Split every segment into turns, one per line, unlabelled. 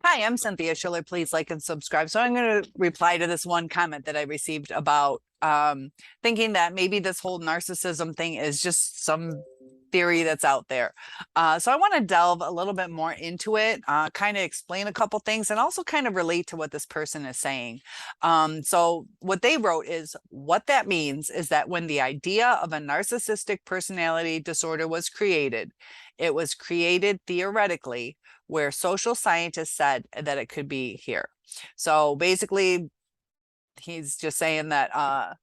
Hi, I'm Cynthia Schiller. Please like and subscribe. So I'm going to reply to this one comment that I received about thinking that maybe this whole narcissism thing is just some theory that's out there. So I want to delve a little bit more into it, kind of explain a couple things, and also kind of relate to what this person is saying. So what they wrote is what that means is that when the idea of a narcissistic personality disorder was created, it was created theoretically where social scientists said that it could be here. So basically, he's just saying that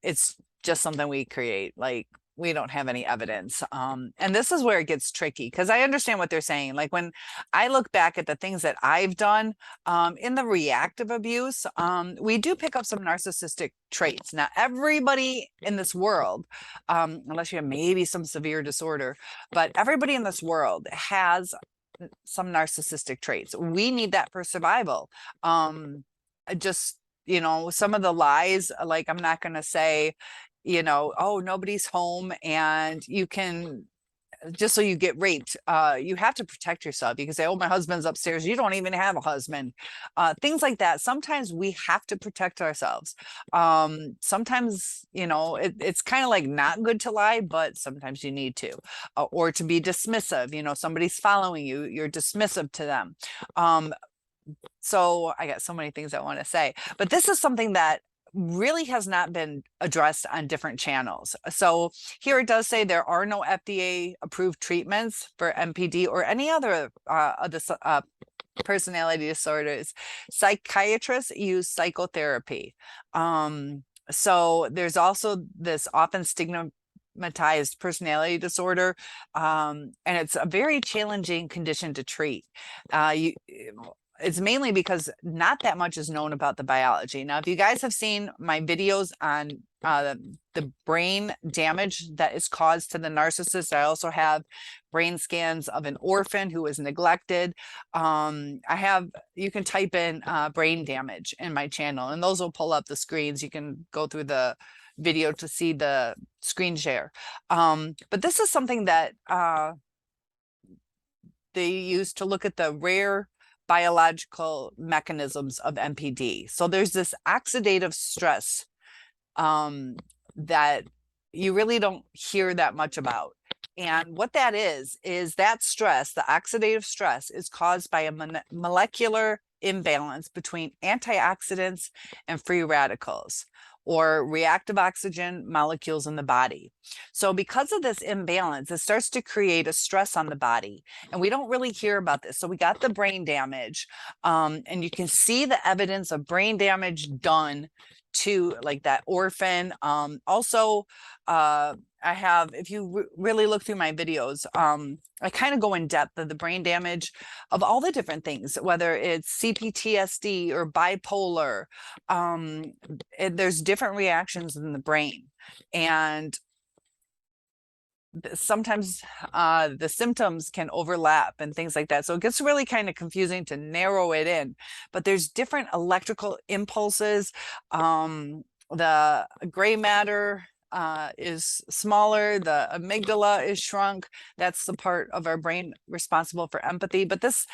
it's just something we create. Like, we don't have any evidence. And this is where it gets tricky because I understand what they're saying. Like when I look back at the things that I've done in the reactive abuse, we do pick up some narcissistic traits. Now, everybody in this world, unless you have maybe some severe disorder, but everybody in this world has some narcissistic traits. We need that for survival. Just, some of the lies, like I'm not going to say, oh, nobody's home and you can just so you get raped. You have to protect yourself. You can say, oh, my husband's upstairs. You don't even have a husband. Things like that. Sometimes we have to protect ourselves. Sometimes, it's kind of like not good to lie, but sometimes you need to, or to be dismissive. Somebody's following you, you're dismissive to them. So I got so many things I want to say, but this is something that really has not been addressed on different channels. So here it does say there are no FDA approved treatments for MPD or any other of the personality disorders. Psychiatrists use psychotherapy. So there's also this often stigmatized personality disorder, and it's a very challenging condition to treat. It's mainly because not that much is known about the biology. Now, if you guys have seen my videos on the brain damage that is caused to the narcissist, I also have brain scans of an orphan who was neglected. You can type in brain damage in my channel, and those will pull up the screens. You can go through the video to see the screen share. But this is something that they use to look at the rare biological mechanisms of MPD. So there's this oxidative stress that you really don't hear that much about. And what that is that stress, the oxidative stress, is caused by a molecular imbalance between antioxidants and free radicals, or reactive oxygen molecules in the body. So because of this imbalance, it starts to create a stress on the body. And we don't really hear about this. So we got the brain damage, and you can see the evidence of brain damage done to like that orphan. Also, I have, if you really look through my videos, I kind of go in depth of the brain damage of all the different things, whether it's CPTSD or bipolar. There's different reactions in the brain. And sometimes the symptoms can overlap and things like that. So it gets really kind of confusing to narrow it in, but there's different electrical impulses. The gray matter is smaller, the amygdala is shrunk. That's the part of our brain responsible for empathy. But this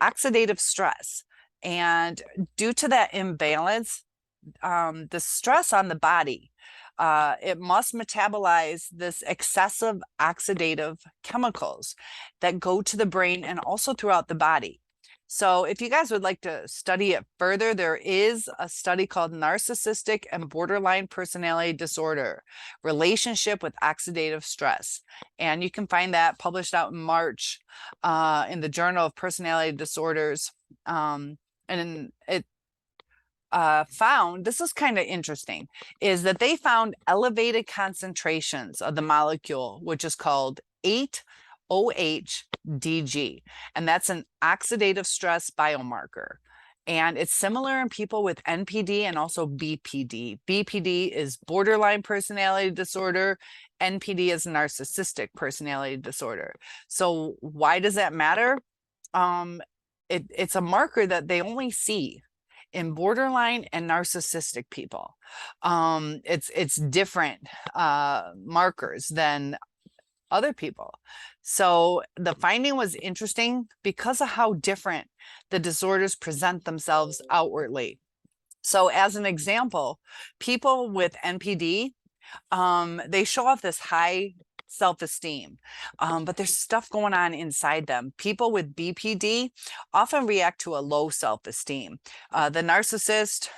oxidative stress, and due to that imbalance, the stress on the body, it must metabolize this excessive oxidative chemicals that go to the brain and also throughout the body. So if you guys would like to study it further, there is a study called Narcissistic and Borderline Personality Disorder, Relationship with Oxidative Stress. And you can find that published out in March in the Journal of Personality Disorders. And it found, this is kind of interesting, is that they found elevated concentrations of the molecule, which is called 8-OH-DG, and that's an oxidative stress biomarker. And it's similar in people with NPD and also BPD. BPD is borderline personality disorder. NPD is narcissistic personality disorder. So why does that matter? It's a marker that they only see in borderline and narcissistic people. It's different markers than other people. So the finding was interesting because of how different the disorders present themselves outwardly. So as an example, people with NPD, they show off this high self-esteem, but there's stuff going on inside them. People with BPD often react to a low self-esteem. The narcissist,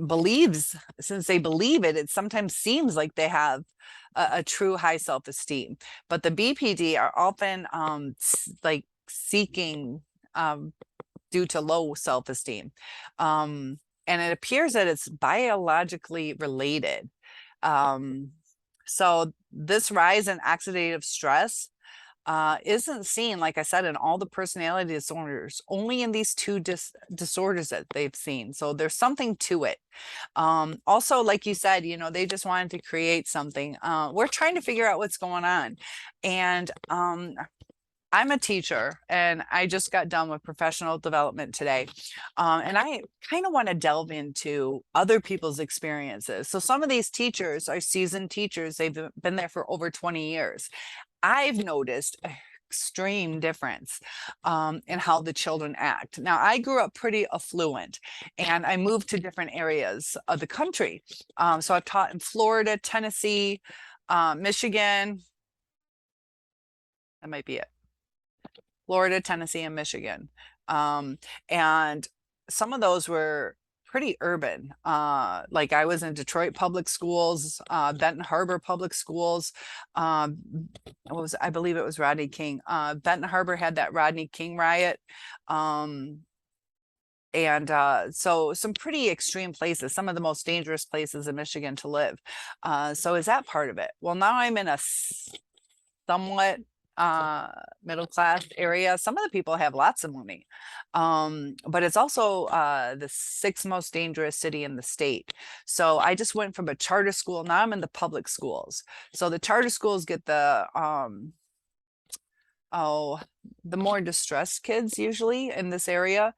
believes, since they believe it, it sometimes seems like they have a true high self-esteem, but the BPD are often like seeking, due to low self-esteem, and it appears that it's biologically related. So this rise in oxidative stress isn't seen, like I said, in all the personality disorders, only in these two disorders that they've seen. So there's something to it. Also, like you said, you know, they just wanted to create something. We're trying to figure out what's going on. And I'm a teacher, and I just got done with professional development today. And I kind of want to delve into other people's experiences. So some of these teachers are seasoned teachers. They've been there for over 20 years. I've noticed an extreme difference in how the children act. Now, I grew up pretty affluent, and I moved to different areas of the country. So I've taught in Florida, Tennessee, Michigan. That might be it. Florida, Tennessee, and Michigan. And some of those were pretty urban. Like I was in Detroit public schools, Benton Harbor public schools. I believe it was Rodney King. Benton Harbor had that Rodney King riot. So some pretty extreme places, some of the most dangerous places in Michigan to live. So is that part of it? Well, now I'm in a somewhat middle class area. Some of the people have lots of money, but it's also the sixth most dangerous city in the state. So I just went from a charter school, now I'm in the public schools. So the charter schools get the more distressed kids usually in this area.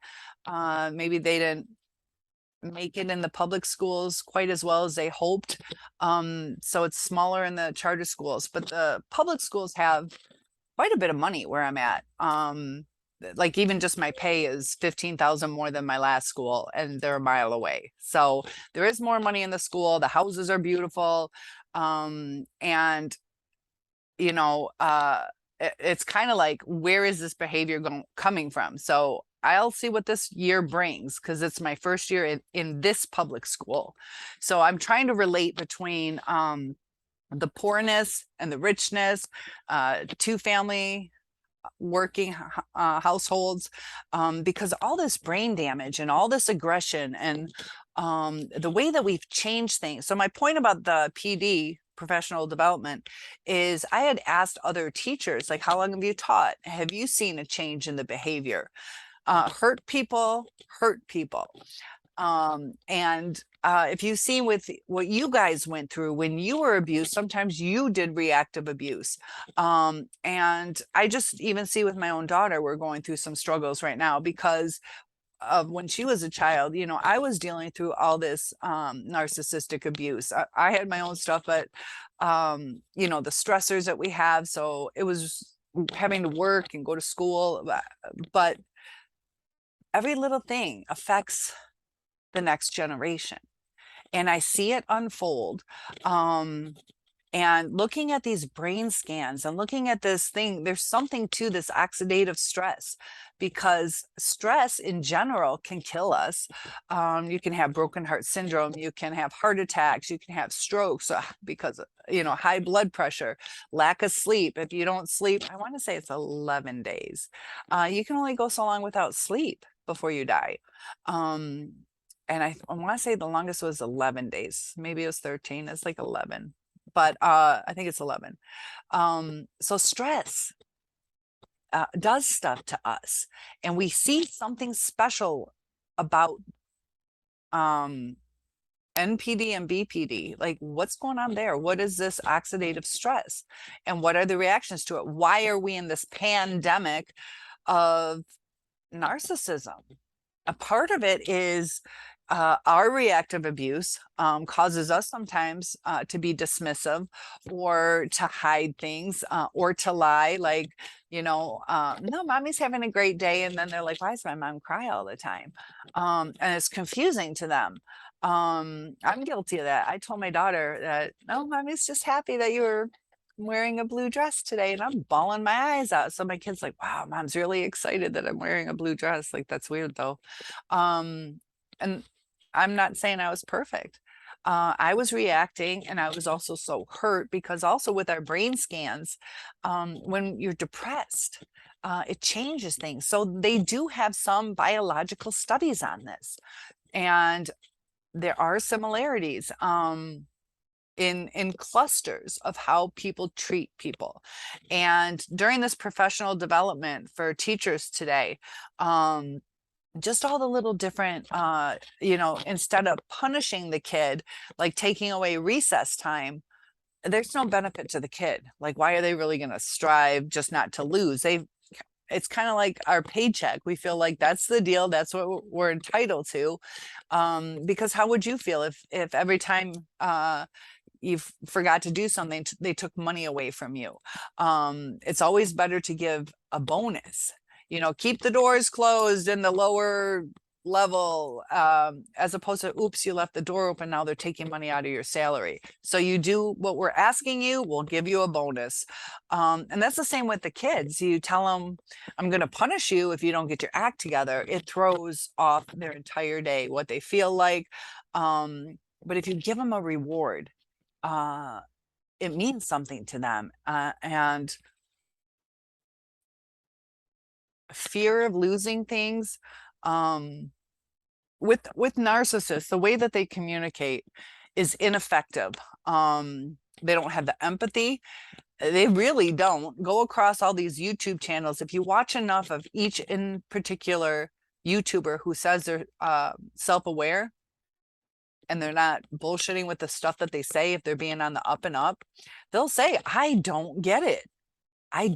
Maybe they didn't make it in the public schools quite as well as they hoped. So it's smaller in the charter schools, but the public schools have quite a bit of money where I'm at. Like even just my pay is 15,000 more than my last school, and they're a mile away. So there is more money in the school. The houses are beautiful. And you know, it's kind of like, where is this behavior coming from? So I'll see what this year brings, because it's my first year in this public school. So I'm trying to relate between the poorness and the richness, two family working households, because all this brain damage and all this aggression and the way that we've changed things. So my point about the PD, professional development, is I had asked other teachers, like, how long have you taught? Have you seen a change in the behavior? Hurt people. If you've seen with what you guys went through when you were abused, sometimes you did reactive abuse. And I just even see with my own daughter, we're going through some struggles right now because of when she was a child. You know, I was dealing through all this narcissistic abuse. I had my own stuff, but you know, the stressors that we have. So it was having to work and go to school, but every little thing affects the next generation. And I see it unfold. And looking at these brain scans and looking at this thing, there's something to this oxidative stress, because stress in general can kill us. You can have broken heart syndrome, you can have heart attacks, you can have strokes because of, you know, high blood pressure, lack of sleep. If you don't sleep, I want to say it's 11 days. You can only go so long without sleep before you die. And I want to say the longest was 11 days. Maybe it was 13. It's like 11. But I think it's 11. So stress does stuff to us. And we see something special about NPD and BPD. Like, what's going on there? What is this oxidative stress? And what are the reactions to it? Why are we in this pandemic of narcissism? A part of it is our reactive abuse causes us sometimes to be dismissive or to hide things or to lie, like, no, mommy's having a great day. And then they're like, why does my mom cry all the time? And it's confusing to them. I'm guilty of that. I told my daughter that, no, mommy's just happy that you were wearing a blue dress today, and I'm bawling my eyes out. So my kid's like, wow, mom's really excited that I'm wearing a blue dress. Like, that's weird though. And I'm not saying I was perfect. I was reacting, and I was also so hurt because also with our brain scans, when you're depressed, it changes things. So they do have some biological studies on this, and there are similarities in clusters of how people treat people. And during this professional development for teachers today, just all the little different, instead of punishing the kid, like taking away recess time, there's no benefit to the kid. Like, why are they really going to strive just not to lose? It's kind of like our paycheck. We feel like that's the deal. That's what we're entitled to. Because how would you feel if every time you forgot to do something, they took money away from you? It's always better to give a bonus. Keep the doors closed in the lower level, as opposed to, oops, you left the door open, now they're taking money out of your salary. So you do what we're asking you, we'll give you a bonus. And that's the same with the kids. You tell them, I'm going to punish you if you don't get your act together. It throws off their entire day, what they feel like. But if you give them a reward, it means something to them. And fear of losing things, with narcissists, the way that they communicate is ineffective. They don't have the empathy. They really don't. Go across all these YouTube channels. If you watch enough of each in particular YouTuber who says they're self-aware and they're not bullshitting with the stuff that they say, if they're being on the up and up, they'll say, I don't get it. I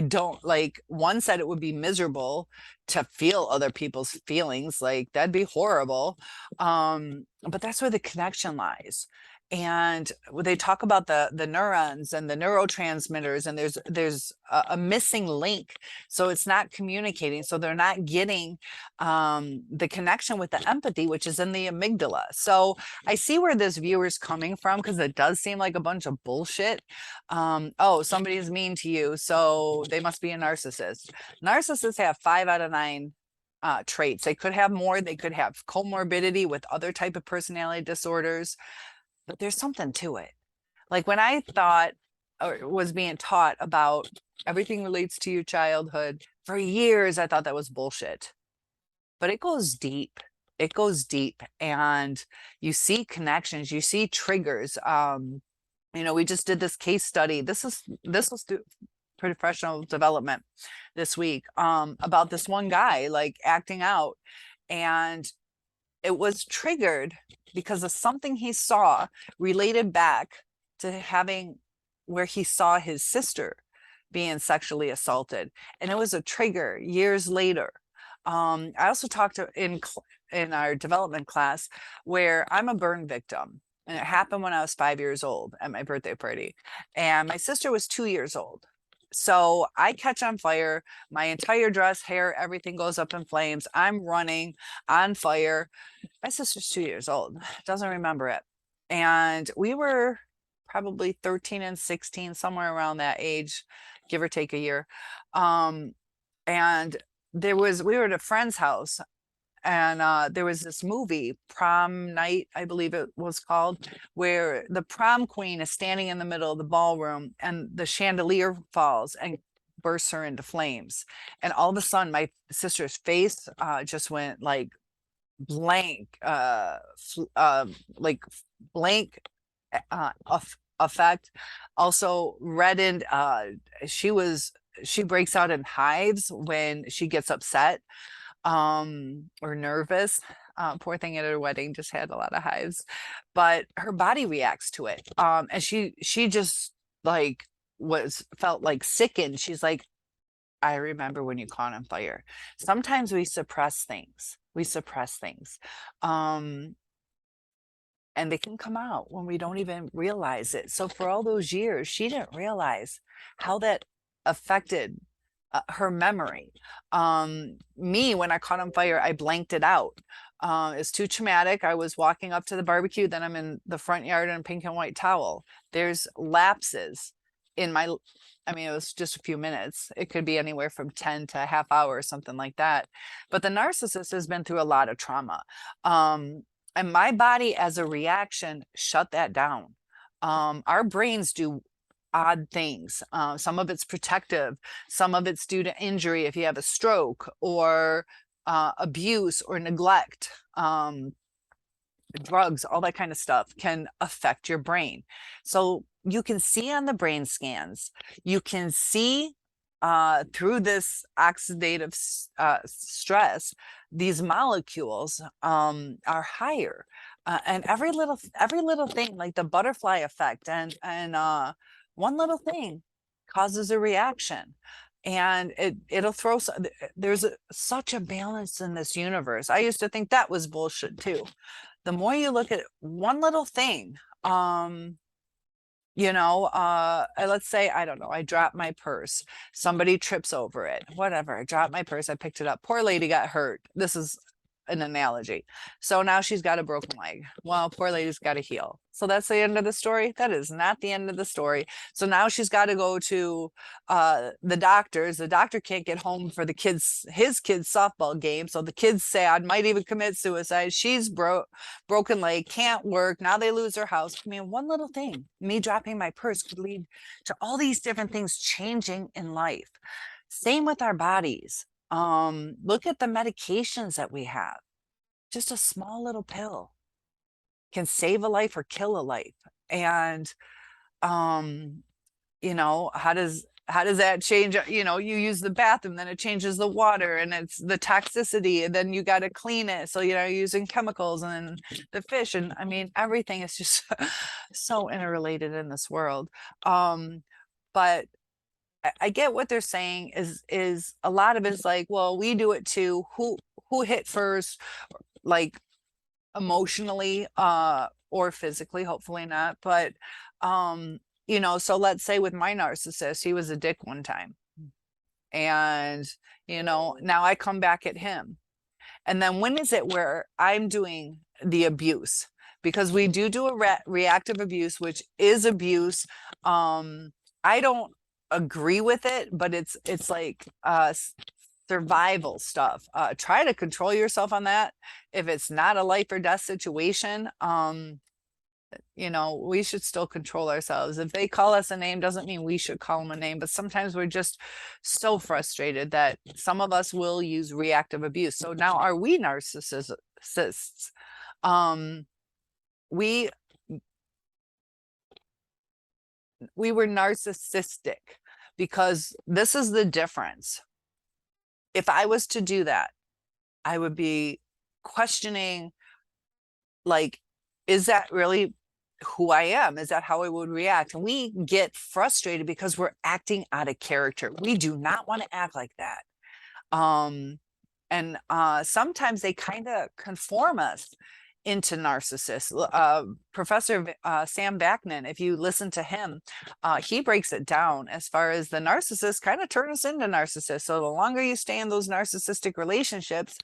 don't. Like, one said it would be miserable to feel other people's feelings. Like, that'd be horrible. But that's where the connection lies. And they talk about the neurons and the neurotransmitters, and there's a missing link. So it's not communicating. So they're not getting the connection with the empathy, which is in the amygdala. So I see where this viewer's coming from, because it does seem like a bunch of bullshit. Oh, somebody's mean to you, so they must be a narcissist. Narcissists have 5 out of 9 traits. They could have more. They could have comorbidity with other type of personality disorders, but there's something to it. Like, when I thought, or was being taught about everything relates to your childhood, for years I thought that was bullshit. But it goes deep. It goes deep, and you see connections, you see triggers. We just did this case study. This was professional development this week, about this one guy, like, acting out, and it was triggered because of something he saw related back to having, where he saw his sister being sexually assaulted, and it was a trigger years later. I also talked in our development class, where I'm a burn victim, and it happened when I was 5 years old at my birthday party, and my sister was 2 years old. So I catch on fire, my entire dress, hair, everything goes up in flames. I'm running on fire. My sister's 2 years old, doesn't remember it. And we were probably 13 and 16, somewhere around that age, give or take a year. And we were at a friend's house, and there was this movie, Prom Night, I believe it was called, where the prom queen is standing in the middle of the ballroom, and the chandelier falls and bursts her into flames. And all of a sudden, my sister's face just went like blank, like blank effect. Also reddened. She breaks out in hives when she gets upset or nervous. Poor thing, at her wedding, just had a lot of hives, but her body reacts to it. And she just like felt like sickened. She's like, I remember when you caught on fire. Sometimes we suppress things. We suppress things. And they can come out when we don't even realize it. So for all those years, she didn't realize how that affected her memory. Me, when I caught on fire, I blanked it out. It's too traumatic. I was walking up to the barbecue, then I'm in the front yard in a pink and white towel. There's lapses in my, I mean, it was just a few minutes. It could be anywhere from 10 to a half hour or something like that. But the narcissist has been through a lot of trauma. And my body, as a reaction, shut that down. Our brains do odd things. Some of it's protective, some of it's due to injury if you have a stroke, or abuse or neglect. Drugs, all that kind of stuff can affect your brain. So you can see on the brain scans, you can see through this oxidative stress, these molecules are higher. And every little thing, like the butterfly effect, and one little thing causes a reaction. And it'll throw, there's such a balance in this universe. I used to think that was bullshit too. The more you look at one little thing, let's say, I don't know, I dropped my purse, somebody trips over it, whatever, I dropped my purse, I picked it up, poor lady got hurt. This is an analogy. So now she's got a broken leg. Well, poor lady's got to heal. So that's the end of the story. That is not the end of the story. So now she's got to go to the doctors. The doctor can't get home for his kids softball game. So the kid's sad, might even commit suicide. She's broken leg, can't work. Now they lose their house. I mean, one little thing, me dropping my purse, could lead to all these different things changing in life. Same with our bodies. Look at the medications that we have. Just a small little pill can save a life or kill a life. And how does that change? You use the bathroom, then it changes the water, and it's the toxicity, and then you got to clean it. So using chemicals, and then the fish, and I mean, everything is just so interrelated in this world. But I get what they're saying is a lot of it is like, well, we do it too. Who hit first, like emotionally or physically, hopefully not. But so let's say with my narcissist, he was a dick one time. And now I come back at him. And then when is it where I'm doing the abuse? Because we do a reactive abuse, which is abuse. I don't agree with it, but it's like survival stuff. Try to control yourself on that. If it's not a life or death situation, we should still control ourselves. If they call us a name, doesn't mean we should call them a name, but sometimes we're just so frustrated that some of us will use reactive abuse. So now, are we narcissists? We were narcissistic, because this is the difference. If I was to do that, I would be questioning, like, is that really who I am? Is that how I would react? And we get frustrated because we're acting out of character. We do not want to act like that. And sometimes they kind of conform us into narcissists. Professor Sam Vaknin, if you listen to him, he breaks it down as far as the narcissist kind of turn us into narcissists. So the longer you stay in those narcissistic relationships,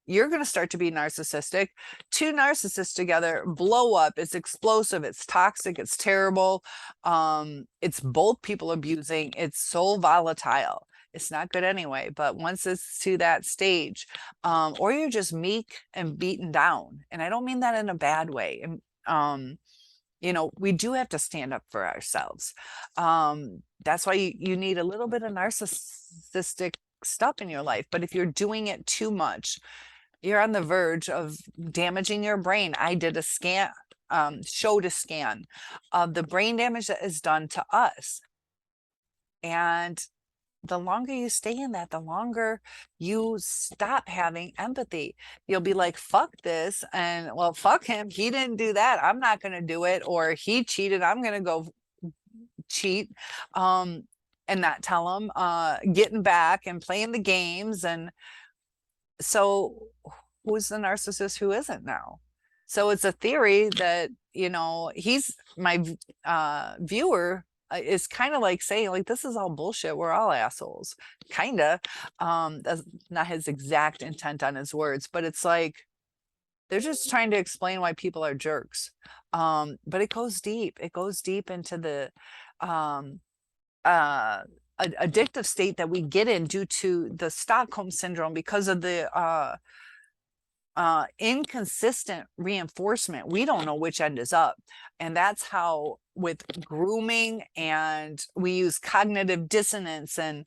you're going to start to be narcissistic. Two narcissists together blow up. It's explosive. It's toxic. It's terrible. It's both people abusing. It's so volatile. It's not good anyway. But once it's to that stage, or you're just meek and beaten down, and I don't mean that in a bad way. And we do have to stand up for ourselves. That's why you need a little bit of narcissistic stuff in your life. But if you're doing it too much, you're on the verge of damaging your brain. I did a scan, showed a scan of the brain damage that is done to us. And the longer you stay in that, the longer you stop having empathy. You'll be like, fuck this. And well, fuck him. He didn't do that. I'm not going to do it. Or he cheated. I'm going to go cheat. And not tell him, getting back and playing the games. And so who's the narcissist, who isn't now. So it's a theory that, you know, he's my viewer is kind of like saying like, this is all bullshit. We're all assholes. Kind of. That's not his exact intent on his words, but it's like, they're just trying to explain why people are jerks. But it goes deep. It goes deep into the um, addictive state that we get in due to the Stockholm syndrome, because of the inconsistent reinforcement. We don't know which end is up. And that's how with grooming, and we use cognitive dissonance, and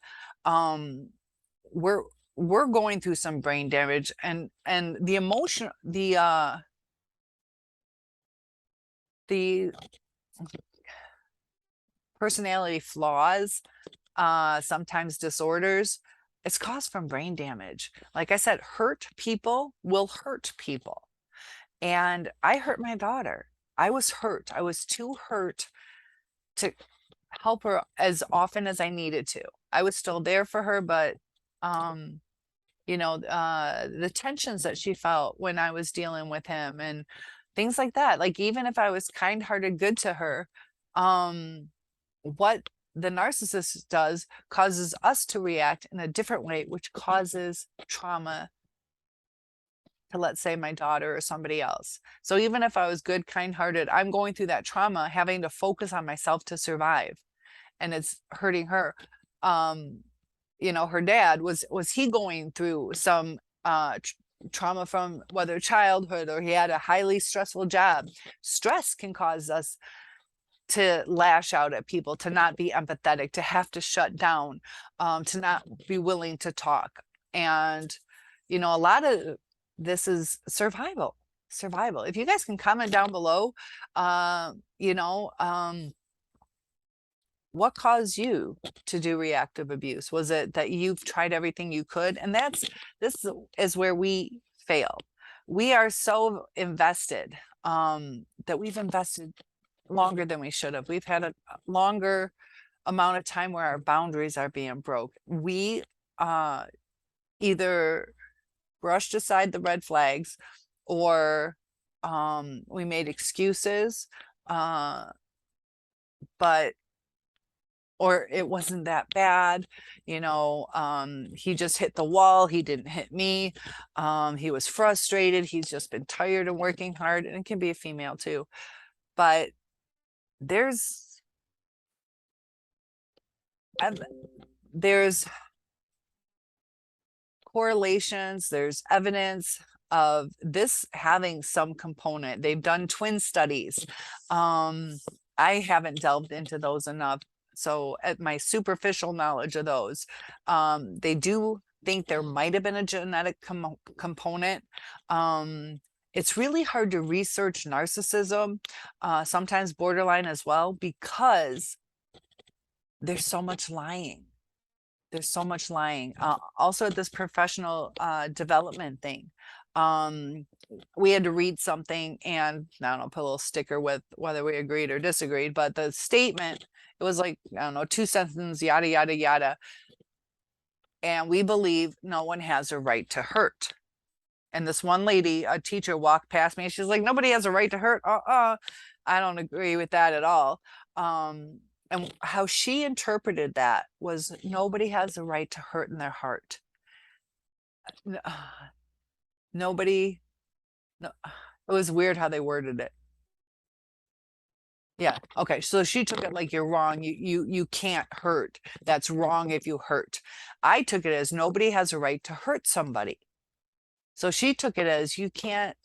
we're going through some brain damage, and the emotion, the personality flaws, sometimes disorders, it's caused from brain damage. Like I said, hurt people will hurt people. And I hurt my daughter. I was hurt. I was too hurt to help her as often as I needed to. I was still there for her, but you know, the tensions that she felt when I was dealing with him and things like that. Like, even if I was kind-hearted, good to her, what the narcissist does causes us to react in a different way, which causes trauma to, let's say, my daughter or somebody else. So even if I was good, kind-hearted, I'm going through that trauma, having to focus on myself to survive, and it's hurting her. You know, her dad, was he going through some trauma from whether childhood, or he had a highly stressful job. Stress can cause us to lash out at people, to not be empathetic, to have to shut down, to not be willing to talk. And, you know, a lot of this is survival. If you guys can comment down below, you know, what caused you to do reactive abuse? Was it that you've tried everything you could? And this is where we fail. We are so invested, that we've invested longer than we should have. We've had a longer amount of time where our boundaries are being broke. We either brushed aside the red flags, or we made excuses, but or it wasn't that bad, you know, he just hit the wall, he didn't hit me, he was frustrated, he's just been tired and working hard. And it can be a female too, but there's correlations, there's evidence of this having some component. They've done twin studies. I haven't delved into those enough, so at my superficial knowledge of those, they do think there might have been a genetic component. It's really hard to research narcissism, sometimes borderline as well, because there's so much lying. Also at this professional development thing, we had to read something, and I don't know, put a little sticker with whether we agreed or disagreed, but the statement, it was like, I don't know, 2 sentences, yada, yada, yada. And we believe no one has a right to hurt. And this one lady, a teacher, walked past me, and she's like, nobody has a right to hurt. I don't agree with that at all. And how she interpreted that was, nobody has a right to hurt in their heart. Nobody, no, it was weird how they worded it. Yeah. Okay. So she took it like, you're wrong. You can't hurt. That's wrong if you hurt. I took it as, nobody has a right to hurt somebody. So she took it as, you can't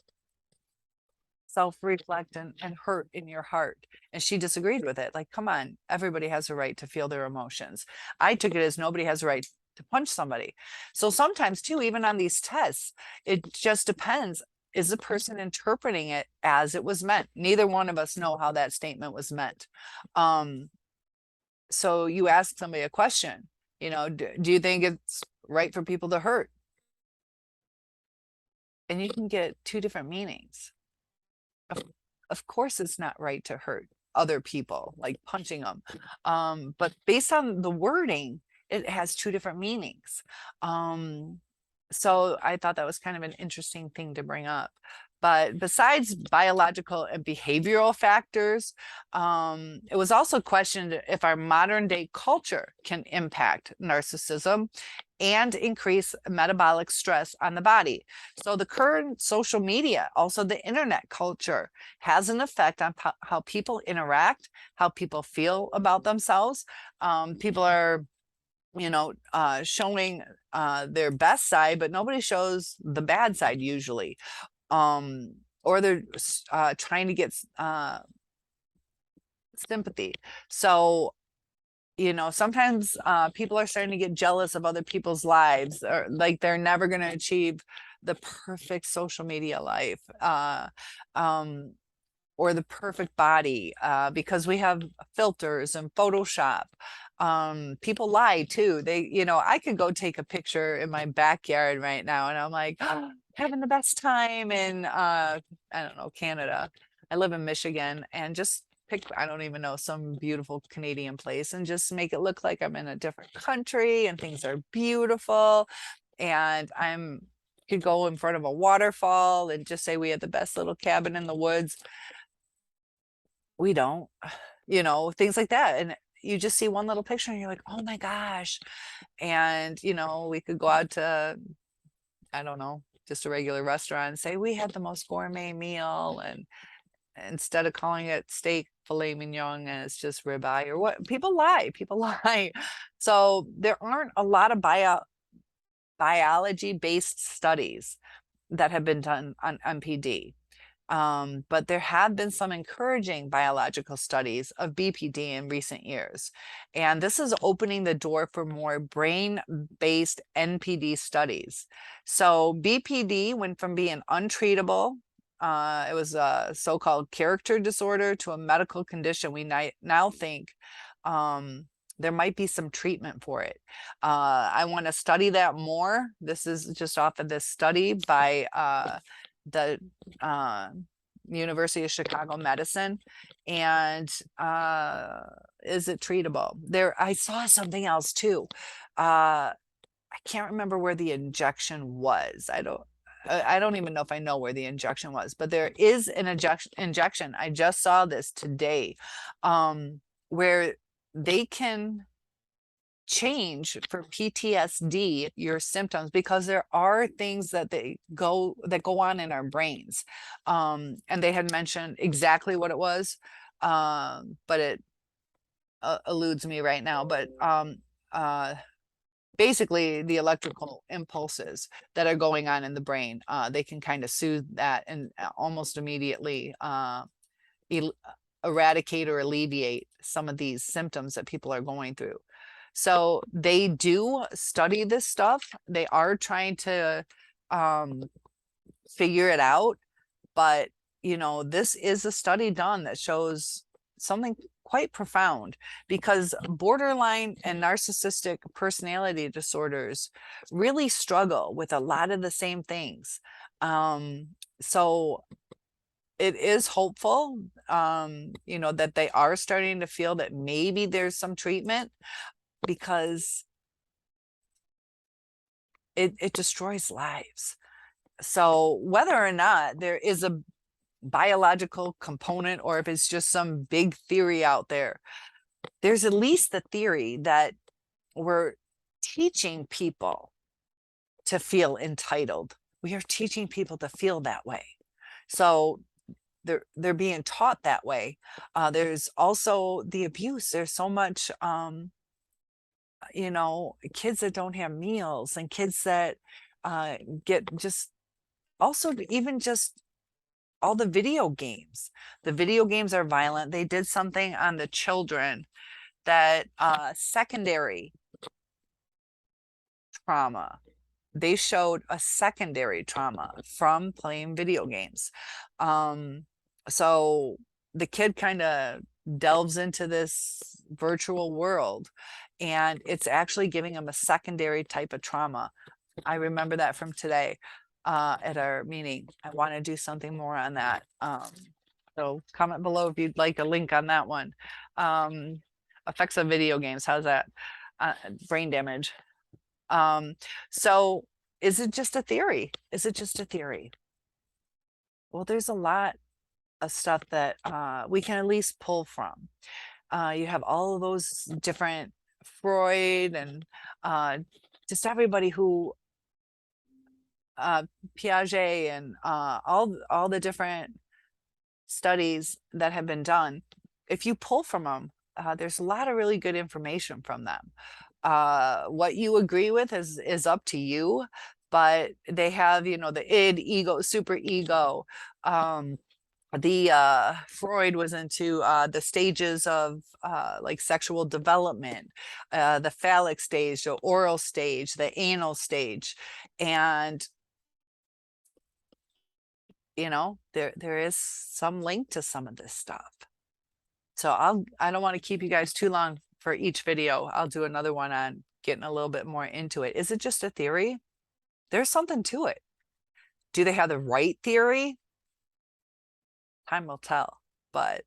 self-reflect and hurt in your heart. And she disagreed with it. Like, come on, everybody has a right to feel their emotions. I took it as, nobody has a right to punch somebody. So sometimes too, even on these tests, it just depends. Is the person interpreting it as it was meant? Neither one of us know how that statement was meant. So you ask somebody a question, you know, do you think it's right for people to hurt? And you can get 2 different meanings. Of course it's not right to hurt other people, like punching them. But based on the wording, it has 2 different meanings. So I thought that was kind of an interesting thing to bring up. But besides biological and behavioral factors, it was also questioned if our modern day culture can impact narcissism and increase metabolic stress on the body. So the current social media, also the internet culture, has an effect on how people interact, how people feel about themselves. People are showing their best side, but nobody shows the bad side usually. Or they're trying to get sympathy. So, sometimes people are starting to get jealous of other people's lives, or like they're never going to achieve the perfect social media life. Or the perfect body, because we have filters and Photoshop. People lie too. I could go take a picture in my backyard right now and I'm like, having the best time in, I don't know, Canada. I live in Michigan, and just pick, I don't even know, some beautiful Canadian place and just make it look like I'm in a different country and things are beautiful. And could go in front of a waterfall and just say we had the best little cabin in the woods. We don't, things like that. And you just see one little picture and you're like, oh my gosh. And, we could go out to, I don't know, just a regular restaurant and say, we had the most gourmet meal. And instead of calling it steak filet mignon, and it's just ribeye or what, people lie. So there aren't a lot of biology based studies that have been done on MPD. But there have been some encouraging biological studies of BPD in recent years. And this is opening the door for more brain-based NPD studies. So BPD went from being untreatable, it was a so-called character disorder, to a medical condition. We now think there might be some treatment for it. I want to study that more. This is just off of this study by the University of Chicago Medicine. And is it treatable? I saw something else too. I can't remember where the injection was. I don't even know if I know where the injection was, but there is an injection. I just saw this today, where they can change for PTSD your symptoms, because there are things that go on in our brains. And they had mentioned exactly what it was, but it eludes me right now. But basically the electrical impulses that are going on in the brain, they can kind of soothe that and almost immediately eradicate or alleviate some of these symptoms that people are going through. So they do study this stuff. They are trying to figure it out. But, this is a study done that shows something quite profound, because borderline and narcissistic personality disorders really struggle with a lot of the same things. So it is hopeful, that they are starting to feel that maybe there's some treatment, because it destroys lives. So whether or not there is a biological component, or if it's just some big theory out there, there's at least the theory that we're teaching people to feel entitled. We are teaching people to feel that way. So they're being taught that way. There's also the abuse. There's so much kids that don't have meals, and kids that get just, also even just all the video games. The video games are violent. They did something on the children that secondary trauma. They showed a secondary trauma from playing video games. So the kid kind of delves into this virtual world, and it's actually giving them a secondary type of trauma. I remember that from today at our meeting. I want to do something more on that. So comment below if you'd like a link on that one. Effects of video games. How's that? Brain damage. So is it just a theory? Is it just a theory? Well, there's a lot of stuff that we can at least pull from. You have all of those different Freud and just everybody who Piaget and all the different studies that have been done. If you pull from them, there's a lot of really good information from them. What you agree with is up to you, but they have, you know, the id, ego, super ego. The Freud was into the stages of like sexual development, the phallic stage, the oral stage, the anal stage, and you know, there is some link to some of this stuff. So I don't want to keep you guys too long for each video. I'll do another one on getting a little bit more into it. Is it just a theory? There's something to it. Do they have the right theory? Time will tell, but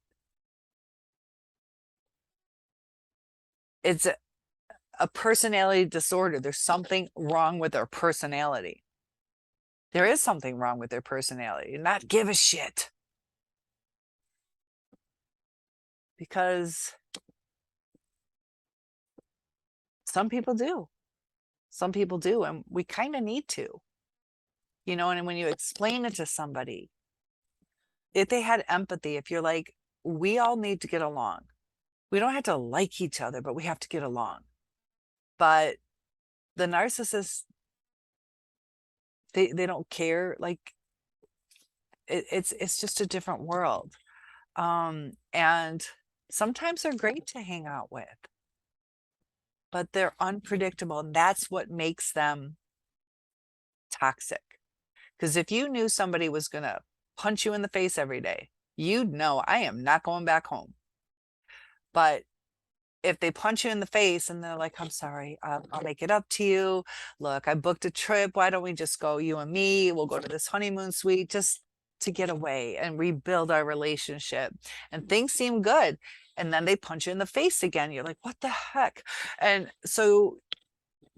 it's a personality disorder. There's something wrong with their personality. There is something wrong with their personality. Not give a shit. Because some people do. Some people do, and we kind of need to. You know, and when you explain it to somebody, if they had empathy, if you're like, we all need to get along. We don't have to like each other, but we have to get along. But the narcissists, they don't care. Like it's just a different world. And sometimes they're great to hang out with, but they're unpredictable. And that's what makes them toxic. Because if you knew somebody was going to punch you in the face every day, you'd know, I am not going back home. But if they punch you in the face and they're like, I'm sorry, I'll make it up to you. Look, I booked a trip. Why don't we just go, you and me? We'll go to this honeymoon suite just to get away and rebuild our relationship. And things seem good. And then they punch you in the face again. You're like, what the heck? And so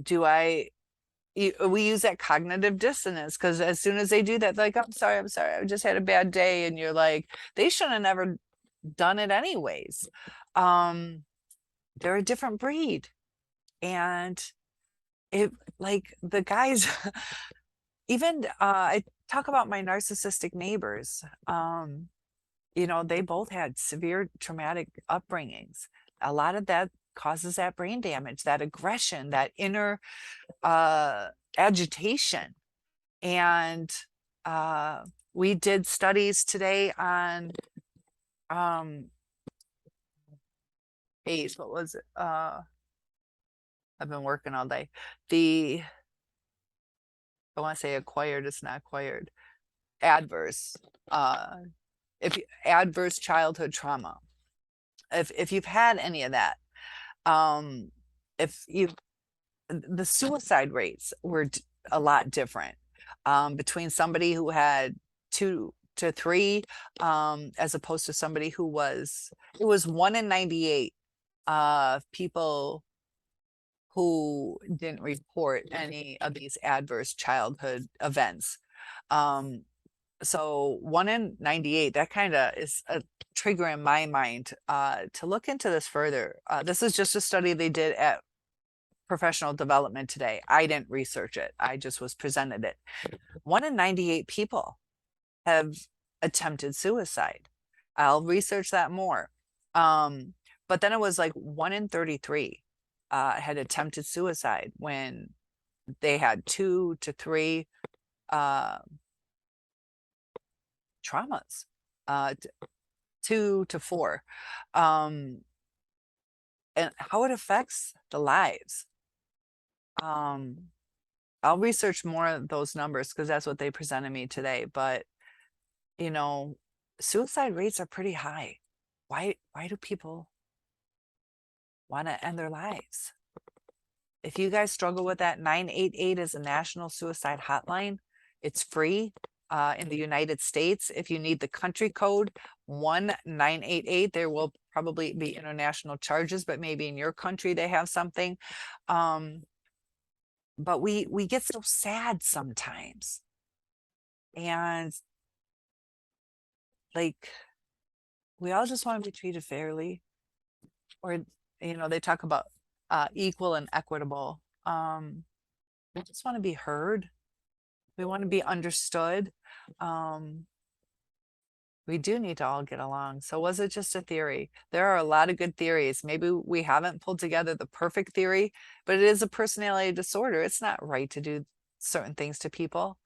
we use that cognitive dissonance, because as soon as they do that, like, I'm sorry, I just had a bad day. And you're like, they should have never done it anyways. They're a different breed. And it, like, the guys, even I talk about my narcissistic neighbors, you know, they both had severe traumatic upbringings. A lot of that causes that brain damage, that aggression, that inner agitation. And we did studies today on what was it? I've been working all day. I want to say acquired, it's not acquired. Adverse. Adverse childhood trauma. If you've had any of that, the suicide rates were a lot different between somebody who had 2 to 3 as opposed to somebody who it was 1 in 98 people who didn't report any of these adverse childhood events. So 1 in 98, that kind of is a trigger in my mind to look into this further. This is just a study they did at professional development today. I didn't research it. I just was presented it. 1 in 98 people have attempted suicide. I'll research that more. But then it was like 1 in 33 had attempted suicide when they had 2 to 3 traumas, 2 to 4. And how it affects the lives. I'll research more of those numbers because that's what they presented me today. But, you know, suicide rates are pretty high. Why do people want to end their lives? If you guys struggle with that, 988 is a national suicide hotline. It's free in the United States. If you need the country code 1988, there will probably be international charges, but maybe in your country they have something. but we get so sad sometimes. And like, we all just want to be treated fairly, or, they talk about equal and equitable. We just want to be heard. We want to be understood. Um, we do need to all get along. So was it just a theory? There are a lot of good theories. Maybe we haven't pulled together the perfect theory, but it is a personality disorder. It's not right to do certain things to people.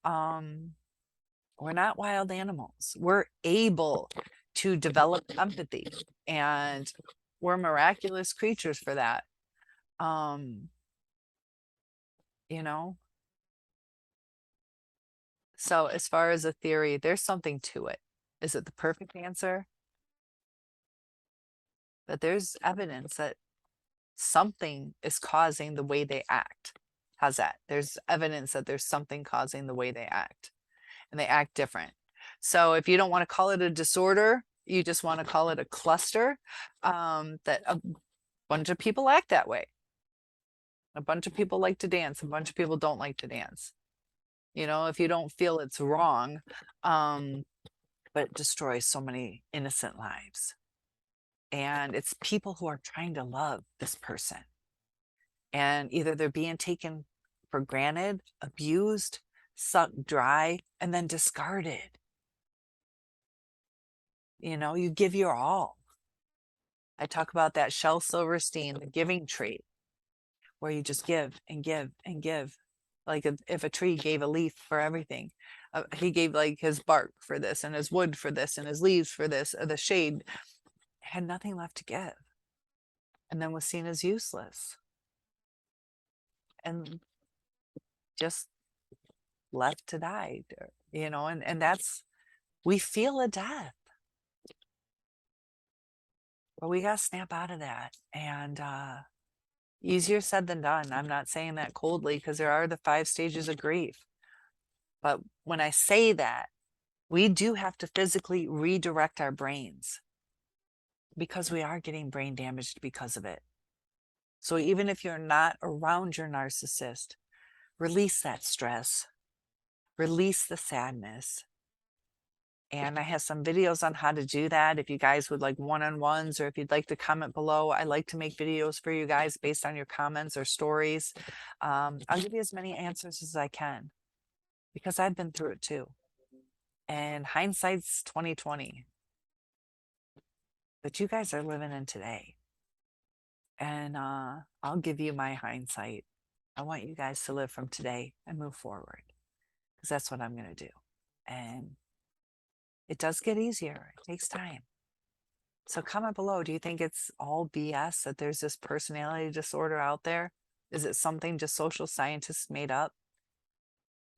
We're not wild animals. We're able to develop empathy, and we're miraculous creatures for that. Um, you know, so as far as a theory, there's something to it. Is it the perfect answer? But there's evidence that something is causing the way they act. How's that? There's evidence that there's something causing the way they act, and they act different. So if you don't want to call it a disorder, you just want to call it a cluster, that a bunch of people act that way. A bunch of people like to dance, a bunch of people don't like to dance. If you don't feel it's wrong, but it destroys so many innocent lives. And it's people who are trying to love this person. And either they're being taken for granted, abused, sucked dry, and then discarded. You give your all. I talk about that Shel Silverstein, the giving tree, where you just give and give and give. Like if a tree gave a leaf for everything, he gave like his bark for this and his wood for this and his leaves for this, the shade, had nothing left to give, and then was seen as useless and just left to die, and that's, we feel a death, but we got to snap out of that. And easier said than done. I'm not saying that coldly, because there are the 5 stages of grief. But when I say that, we do have to physically redirect our brains, because we are getting brain damaged because of it. So even if you're not around your narcissist, release that stress, release the sadness. And I have some videos on how to do that. If you guys would like one-on-ones, or if you'd like to comment below, I like to make videos for you guys based on your comments or stories. I'll give you as many answers as I can, because I've been through it too. And hindsight's 2020. But you guys are living in today. And I'll give you my hindsight. I want you guys to live from today and move forward, because that's what I'm going to do. And it does get easier. It takes time. So comment below. Do you think it's all BS that there's this personality disorder out there? Is it something just social scientists made up?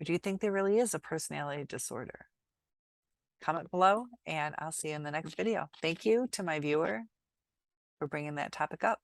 Or do you think there really is a personality disorder? Comment below, and I'll see you in the next video. Thank you to my viewer for bringing that topic up.